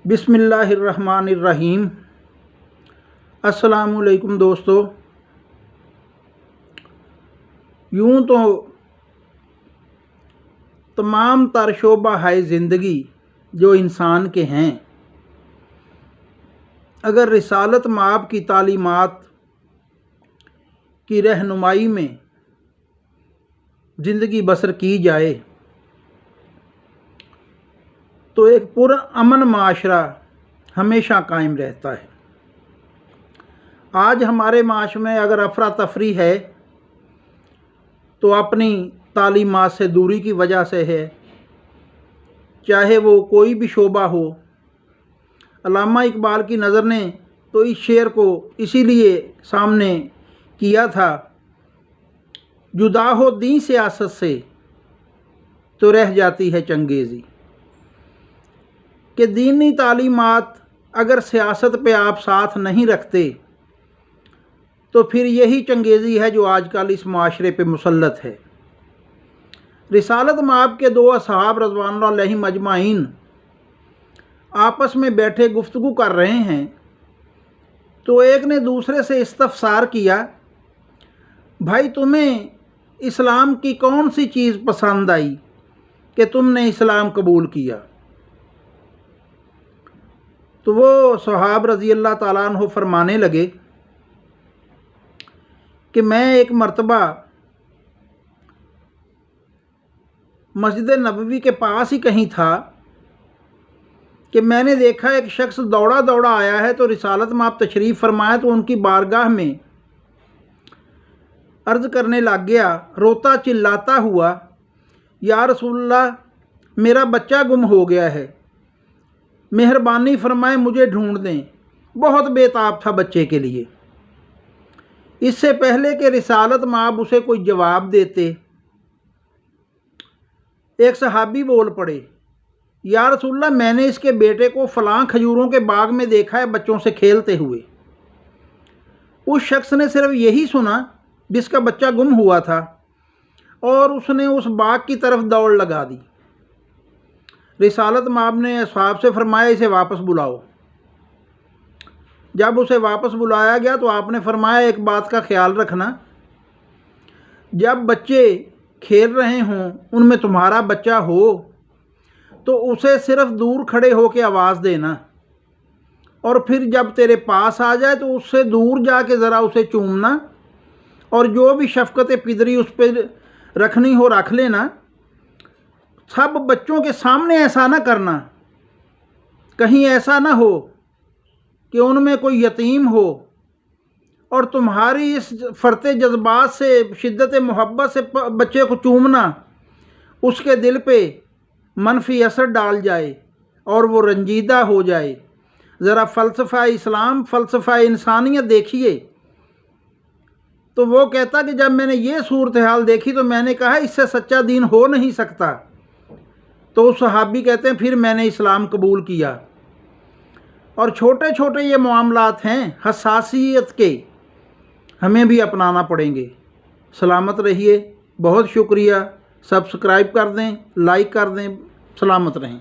बिस्मिल्लाहिर्रहमानिर्रहीम। अस्सलामुअलैकुम दोस्तों। यूँ तो तमाम तर शोबा है ज़िंदगी जो इंसान के हैं, अगर रिसालत माब की तालीमात की रहनुमाई में ज़िंदगी बसर की जाए तो एक पुरअमन माशरा हमेशा कायम रहता है। आज हमारे माश में अगर अफरा तफरी है तो अपनी तालीमात से दूरी की वजह से है, चाहे वो कोई भी शोबा हो। अल्लामा इकबाल की नज़र ने तो इस शेर को इसीलिए सामने किया था, जुदा हो दी सियासत से तो रह जाती है चंगेज़ी, कि दीनी तालीमात अगर सियासत पे आप साथ नहीं रखते तो फिर यही चंगेज़ी है जो आजकल इस माशरे पे मुसल्लत है। रिसालत माब के दो असहाब रज़वानुल्लाह अलैहिम अजमाइन आपस में बैठे गुफ्तगू कर रहे हैं तो एक ने दूसरे से इस्तफसार किया, भाई तुम्हें इस्लाम की कौन सी चीज़ पसंद आई कि तुमने इस्लाम कबूल किया। तो वो सहाब रज़ी अल्लाह ताला अन्हु फरमाने लगे कि मैं एक मर्तबा मस्जिद नबवी के पास ही कहीं था कि मैंने देखा एक शख्स दौड़ा दौड़ा आया है, तो रिसालत माब तशरीफ़ फरमाया तो उनकी बारगाह में अर्ज़ करने लग गया, रोता चिल्लाता हुआ, या रसूलल्लाह मेरा बच्चा गुम हो गया है, मेहरबानी फरमाए मुझे ढूंढ दें। बहुत बेताब था बच्चे के लिए। इससे पहले कि रिसालत माब उसे कोई जवाब देते, एक सहाबी बोल पड़े, या रसूलल्लाह मैंने इसके बेटे को फ़लाँ खजूरों के बाग में देखा है बच्चों से खेलते हुए। उस शख्स ने सिर्फ यही सुना जिसका बच्चा गुम हुआ था और उसने उस बाग की तरफ दौड़ लगा दी। रिसालत माब ने असहाब से फरमाया, इसे वापस बुलाओ। जब उसे वापस बुलाया गया तो आपने फरमाया, एक बात का ख्याल रखना, जब बच्चे खेल रहे हों उनमें तुम्हारा बच्चा हो तो उसे सिर्फ दूर खड़े होकर आवाज़ देना, और फिर जब तेरे पास आ जाए तो उससे दूर जाके ज़रा उसे चूमना, और जो भी शफ़क़त पिदरी उस पर रखनी हो रख लेना। सब बच्चों के सामने ऐसा ना करना, कहीं ऐसा ना हो कि उनमें कोई यतीम हो और तुम्हारी इस फ़रते जज्बात से, शिद्दत मोहब्बत से बच्चे को चूमना उसके दिल पे मनफी असर डाल जाए और वो रंजीदा हो जाए। ज़रा फ़लसफ़ा इस्लाम, फ़लसफ़ा इंसानियत देखिए। तो वो कहता कि जब मैंने ये सूरत हाल देखी तो मैंने कहा इससे सच्चा दीन हो नहीं सकता। तो उस सहाबी कहते हैं फिर मैंने इस्लाम कबूल किया। और छोटे छोटे ये मामलात हैं हसासियत के, हमें भी अपनाना पड़ेंगे। सलामत रहिए, बहुत शुक्रिया। सब्सक्राइब कर दें, लाइक कर दें, सलामत रहें।